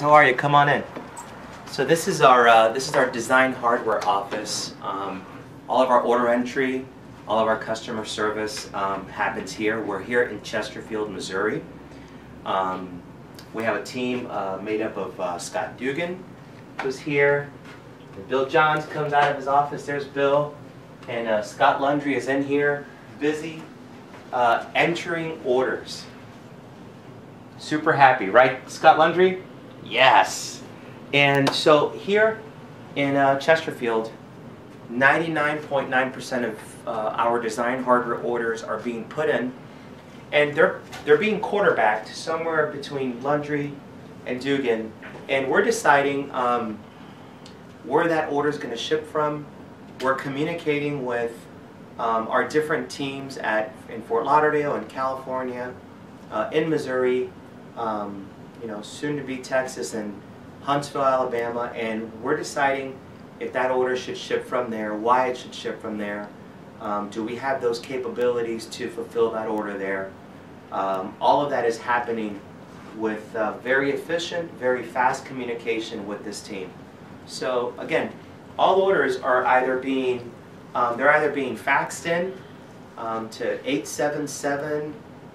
How are you? Come on in. So this is our design hardware office. All of our order entry, all of our customer service happens here. We're here in Chesterfield, Missouri. We have a team made up of Scott Dugan, who's here. And Bill Johns comes out of his office. There's Bill. And Scott Lundry is in here, busy entering orders. Super happy, right, Scott Lundry? Yes. And so here in Chesterfield, 99.9% of our design hardware orders are being put in, and they're being quarterbacked somewhere between Lundry and Dugan, and we're deciding where that order is going to ship from. We're communicating with our different teams in Fort Lauderdale, in California, in Missouri, soon to be Texas, and Huntsville, Alabama, and we're deciding if that order should ship from there, why it should ship from there. Do we have those capabilities to fulfill that order there? All of that is happening with very efficient, very fast communication with this team. So again, all orders are either being faxed in to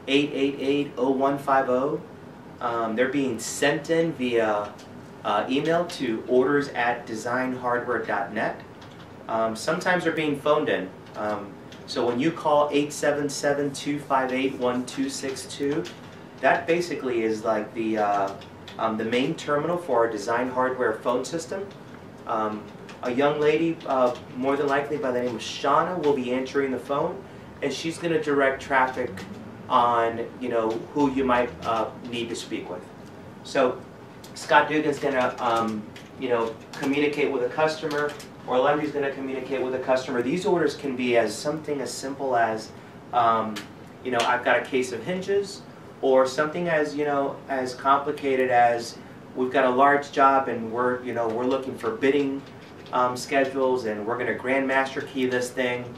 877-888-0150. They're being sent in via email to orders@designhardware.net. Sometimes they're being phoned in. So when you call 877-258-1262, that basically is like the main terminal for our design hardware phone system. A young lady, more than likely by the name of Shauna, will be answering the phone, and she's going to direct traffic on who you might need to speak with. So Scott Dugan's going to communicate with a customer, or Lundry's going to communicate with a customer. These orders can be something as simple as I've got a case of hinges, or something as complicated as we've got a large job and we're looking for bidding schedules, and we're going to grandmaster key this thing.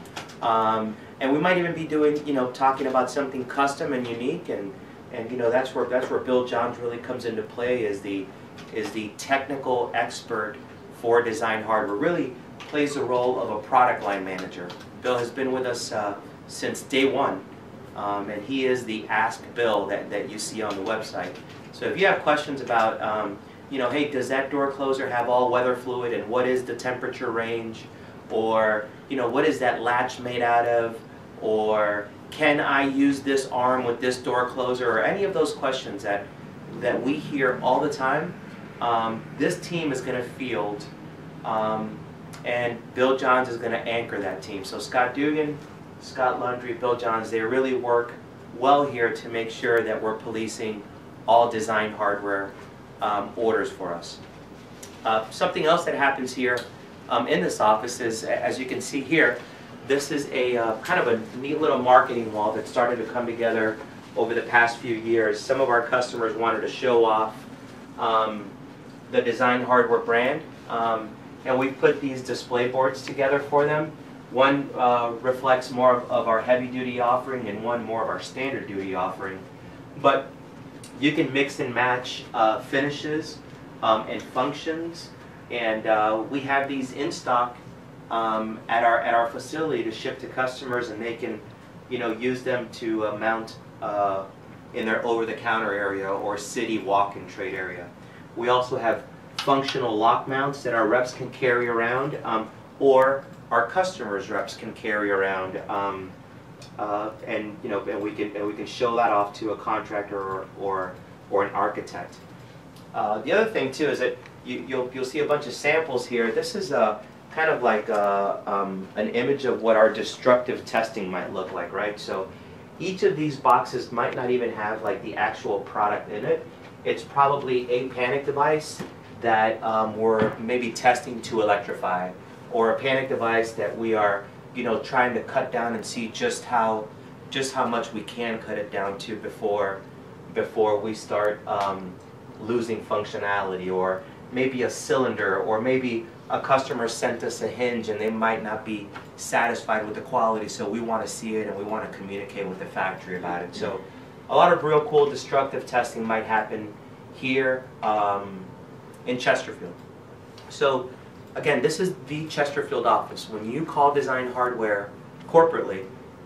And we might even be doing, talking about something custom and unique, and that's where Bill Johns really comes into play, is the technical expert for design hardware. Really plays the role of a product line manager. Bill has been with us since day one, and he is the Ask Bill that you see on the website. So if you have questions about, hey, does that door closer have all weather fluid, and what is the temperature range, or what is that latch made out of, or can I use this arm with this door closer, or any of those questions that we hear all the time, this team is going to field, and Bill Johns is going to anchor that team. So Scott Dugan, Scott Lundry, Bill Johns, they really work well here to make sure that we're policing all design hardware orders for us. Something else that happens here in this office is, as you can see here, this is a kind of a neat little marketing wall that started to come together over the past few years. Some of our customers wanted to show off the design hardware brand, and we put these display boards together for them. One reflects more of our heavy-duty offering, and one more of our standard-duty offering. But you can mix and match finishes and functions, and we have these in stock at our facility to ship to customers, and they can use them to mount in their over-the-counter area or city walk-in trade area. We also have functional lock mounts that our reps can carry around, or our customers' reps can carry around, and we can show that off to a contractor or an architect. The other thing too is that you'll see a bunch of samples here. This is kind of like an image of what our destructive testing might look like, right? So each of these boxes might not even have like the actual product in it. It's probably a panic device that we're maybe testing to electrify, or a panic device that we are trying to cut down and see just how much we can cut it down to before we start losing functionality, or maybe a cylinder, or maybe a customer sent us a hinge and they might not be satisfied with the quality, so we want to see it and we want to communicate with the factory about it. So a lot of real cool destructive testing might happen here. in Chesterfield. So again, this is the Chesterfield office. When you call Design Hardware corporately,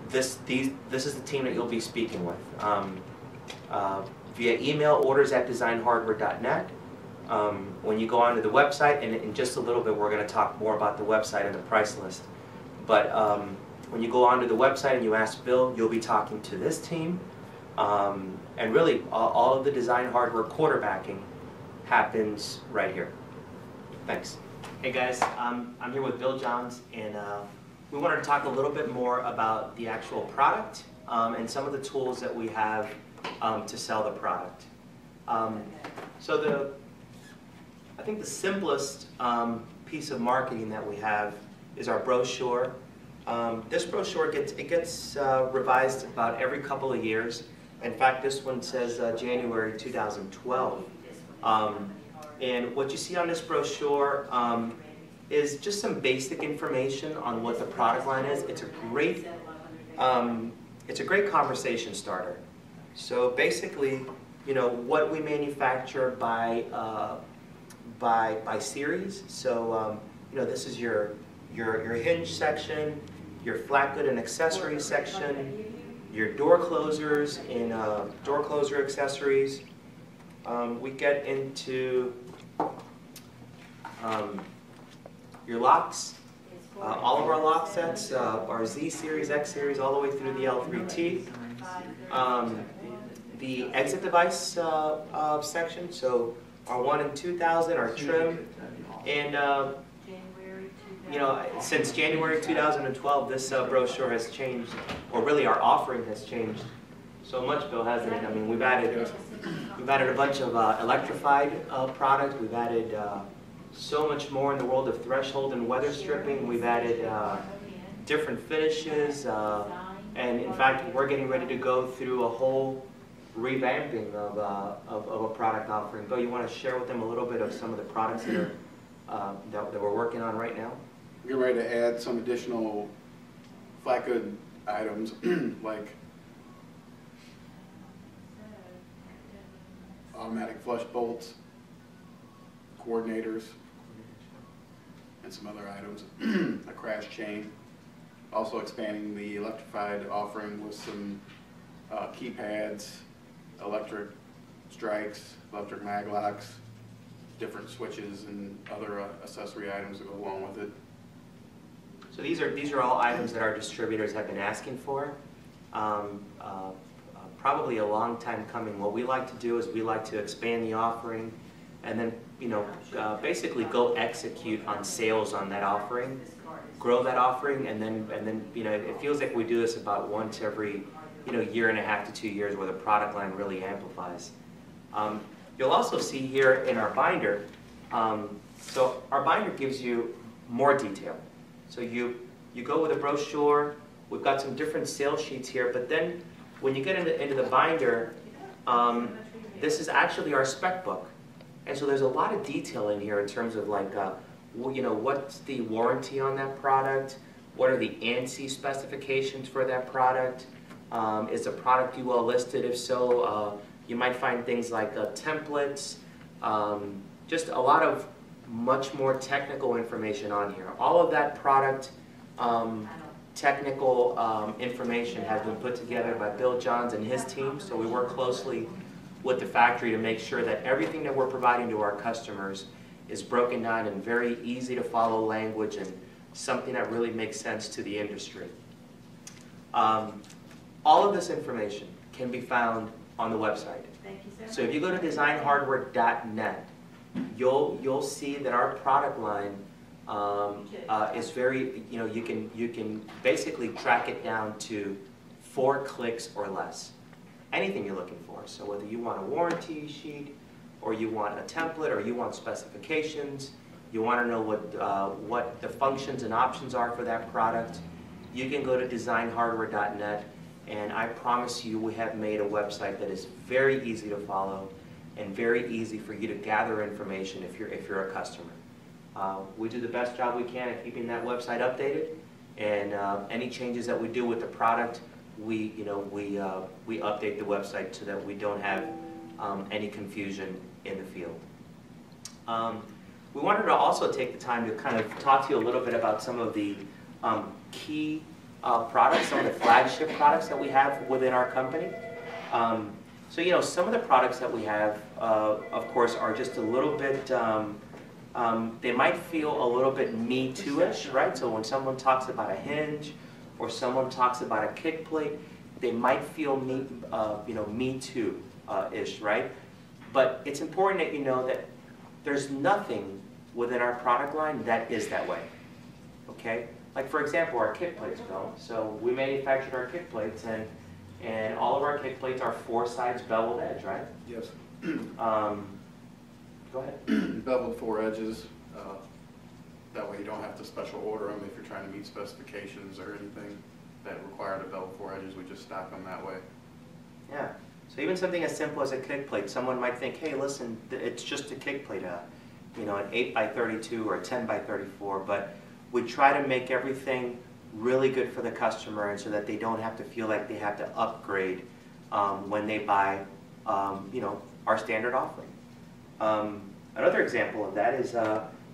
this is the team that you'll be speaking with. Via email, orders@designhardware.net. When you go onto the website, and in just a little bit we're going to talk more about the website and the price list. But when you go onto the website and you ask Bill, you'll be talking to this team. And really, all of the Design Hardware quarterbacking happens right here. Thanks. Hey guys, I'm here with Bill Johns, and we wanted to talk a little bit more about the actual product and some of the tools that we have to sell the product. So I think the simplest piece of marketing that we have is our brochure. This brochure gets revised about every couple of years. In fact, this one says January 2012. And what you see on this brochure is just some basic information on what the product line is. It's a great conversation starter. So basically, you know, what we manufacture by series. So you know, this is your hinge section, your flat good and accessories section, your door closers and door closer accessories. We get into your locks. All of our lock sets, our Z series, X series, all the way through the L3T. The exit device section, so our 1 and 2000, our trim, and you know, since January 2012, this brochure has changed, or really our offering has changed so much, Bill, hasn't it? I mean, we've added a bunch of electrified products. We've added so much more in the world of threshold and weather stripping. We've added different finishes, and in fact, we're getting ready to go through a whole revamping of a product offering. Bill, you want to share with them a little bit of some of the products that are that we're working on right now? We're ready to add some additional flat good items like automatic flush bolts, coordinators, and some other items, a crash chain. Also expanding the electrified offering with some keypads, electric strikes, electric mag locks, different switches, and other accessory items that go along with it. So these are all items that our distributors have been asking for. Probably a long time coming. What we like to do is we like to expand the offering, and then, you know, basically go execute on sales on that offering, grow that offering, and then you know, it feels like we do this about once every, you know, year and a half to 2 years, where the product line really amplifies. You'll also see here in our binder, so our binder gives you more detail. So you go with a brochure. We've got some different sales sheets here, but then when you get into the binder, this is actually our spec book. And so there's a lot of detail in here in terms of, like, you know, what's the warranty on that product? What are the ANSI specifications for that product? Is the product UL listed? If so, you might find things like templates, just a lot of much more technical information on here. All of that product technical information has been put together by Bill Johns and his team, so we work closely with the factory to make sure that everything that we're providing to our customers is broken down in very easy to follow language and something that really makes sense to the industry. All of this information can be found on the website. Thank you, sir. So if you go to designhardware.net, you'll see that our product line is very, you know, you can basically track it down to 4 clicks or less. Anything you're looking for. So whether you want a warranty sheet, or you want a template, or you want specifications, you want to know what the functions and options are for that product, you can go to designhardware.net, and I promise you we have made a website that is very easy to follow and very easy for you to gather information if you're a customer. We do the best job we can at keeping that website updated, and any changes that we do with the product, we update the website so that we don't have any confusion in the field. We wanted to also take the time to kind of talk to you a little bit about some of the key products, some of the flagship products that we have within our company. So, you know, some of the products that we have, of course, are just a little bit, they might feel a little bit Me Too-ish, right? So when someone talks about a hinge or someone talks about a kick plate, they might feel Me Too-ish, right? But it's important that you know that there's nothing within our product line that is that way, okay? Like for example, our kick plates go. So we manufactured our kick plates, and all of our kick plates are 4 sides beveled edge, right? Yes. Go ahead. Beveled 4 edges. That way you don't have to special order them if you're trying to meet specifications or anything that require the beveled 4 edges. We just stock them that way. Yeah. So even something as simple as a kick plate, someone might think, hey, listen, it's just a kick plate, you know, an 8 by 32 or a 10 by 34, but we try to make everything really good for the customer, and so that they don't have to feel like they have to upgrade when they buy, you know, our standard offering. Another example of that is,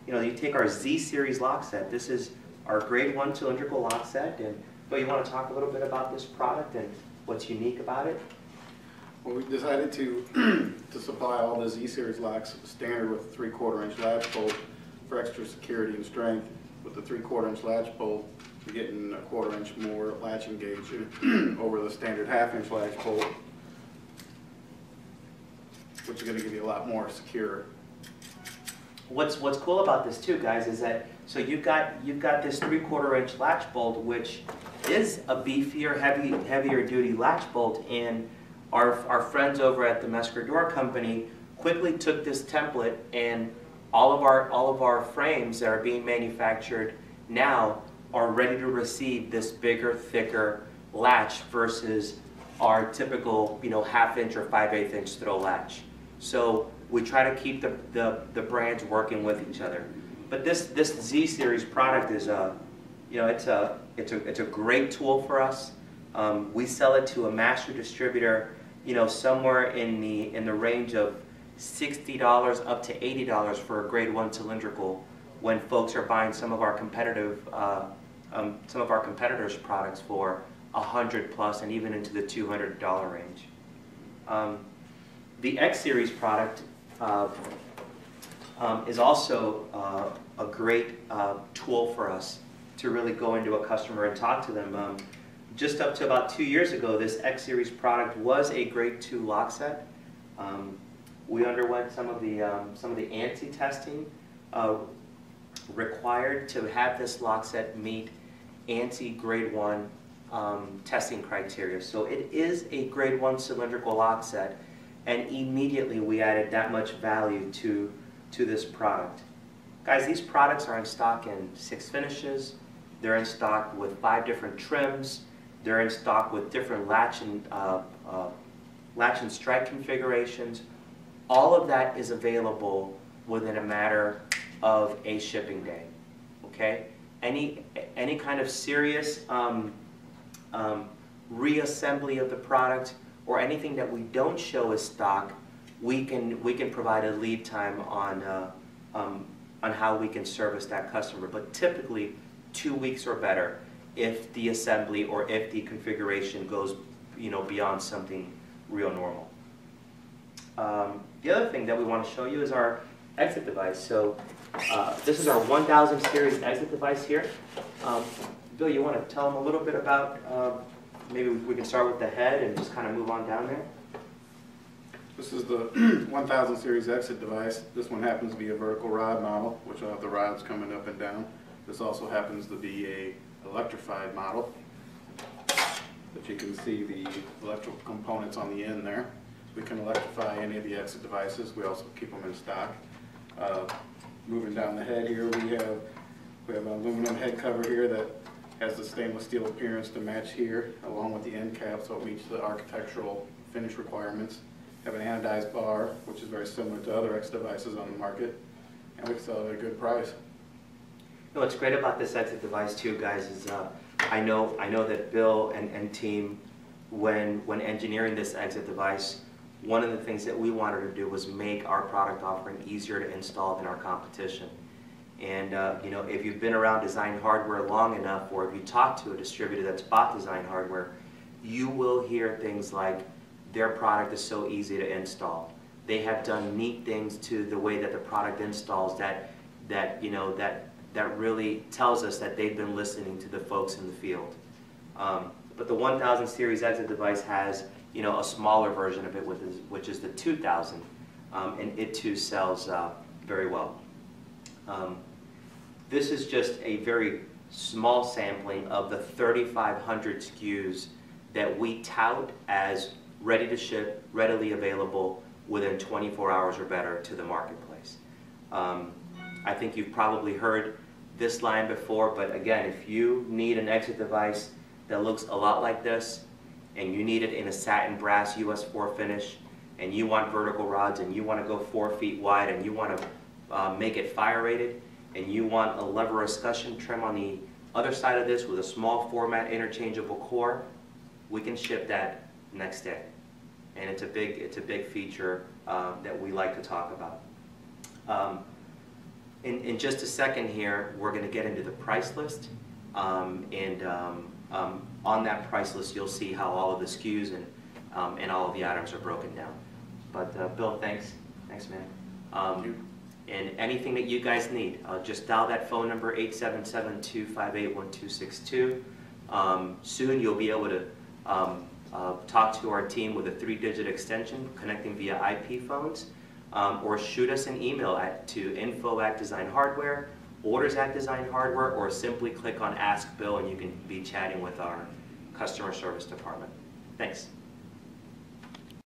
you know, you take our Z series lock set. This is our grade 1 cylindrical lock set, and Bill, you want to talk a little bit about this product and what's unique about it? Well, we decided to to supply all the Z series locks standard with a 3/4 inch latch bolt for extra security and strength. With the 3/4 inch latch bolt, you're getting a 1/4 inch more latch engagement over the standard 1/2 inch latch bolt, which is going to give you a lot more secure. What's cool about this too, guys, is that so you've got this 3/4 inch latch bolt, which is a beefier, heavier duty latch bolt, and our friends over at the Mesker Door Company quickly took this template, and all of our frames that are being manufactured now are ready to receive this bigger, thicker latch versus our typical, you know, 1/2 inch or 5/8 inch throw latch. So we try to keep the brands working with each other. But this Z series product is you know, it's a great tool for us. We sell it to a master distributor, you know, somewhere in the range of $60 up to $80 for a grade 1 cylindrical, when folks are buying some of our competitors' products for $100 plus and even into the $200 range. The X series product is also a great tool for us to really go into a customer and talk to them. Just up to about 2 years ago, this X series product was a grade 2 lock set. We underwent some of the ANSI testing required to have this lock set meet ANSI grade 1 testing criteria. So it is a grade 1 cylindrical lock set, and immediately we added that much value to this product. Guys, these products are in stock in 6 finishes. They're in stock with 5 different trims. They're in stock with different latch and strike configurations. All of that is available within a matter of a shipping day. Okay? Any kind of serious reassembly of the product or anything that we don't show as stock, we can provide a lead time on how we can service that customer. But typically 2 weeks or better if the assembly or if the configuration goes, you know, beyond something real normal. The other thing that we want to show you is our exit device. So this is our 1000 series exit device here. Bill, you want to tell them a little bit about, maybe we can start with the head and just kind of move on down there? This is the 1000 series exit device. This one happens to be a vertical rod model, which will have the rods coming up and down. This also happens to be a electrified model, but you can see the electrical components on the end there. We can electrify any of the exit devices. We also keep them in stock. Moving down the head here, we have an aluminum head cover here that has the stainless steel appearance to match here, along with the end cap, so it meets the architectural finish requirements. Have an anodized bar, which is very similar to other X devices on the market, and we sell it at a good price. No, what's great about this exit device too, guys, is I know that Bill and team, when engineering this exit device, one of the things that we wanted to do was make our product offering easier to install than our competition. And you know, if you've been around design hardware long enough, or if you talk to a distributor that's bought design hardware, you will hear things like, their product is so easy to install. They have done neat things to the way that the product installs that really tells us that they've been listening to the folks in the field. But the 1000 series exit device has, you know, a smaller version of it, which is the 2000, and it too sells very well. This is just a very small sampling of the 3,500 SKUs that we tout as ready to ship, readily available within 24 hours or better to the marketplace. I think you've probably heard this line before, but again, if you need an exit device that looks a lot like this, and you need it in a satin brass US 4 finish, and you want vertical rods, and you want to go 4 feet wide, and you want to make it fire rated, and you want a lever escutcheon trim on the other side of this with a small format interchangeable core, we can ship that next day. And it's a big feature that we like to talk about. In just a second here, we're going to get into the price list, and on that price list you'll see how all of the SKUs and all of the items are broken down. But Bill, thanks man. And anything that you guys need, just dial that phone number 877-258-1262. Soon you'll be able to talk to our team with a 3-digit extension connecting via IP phones, or shoot us an email to info@designhardware, orders@designhardware, or simply click on Ask Bill and you can be chatting with our customer service department. Thanks.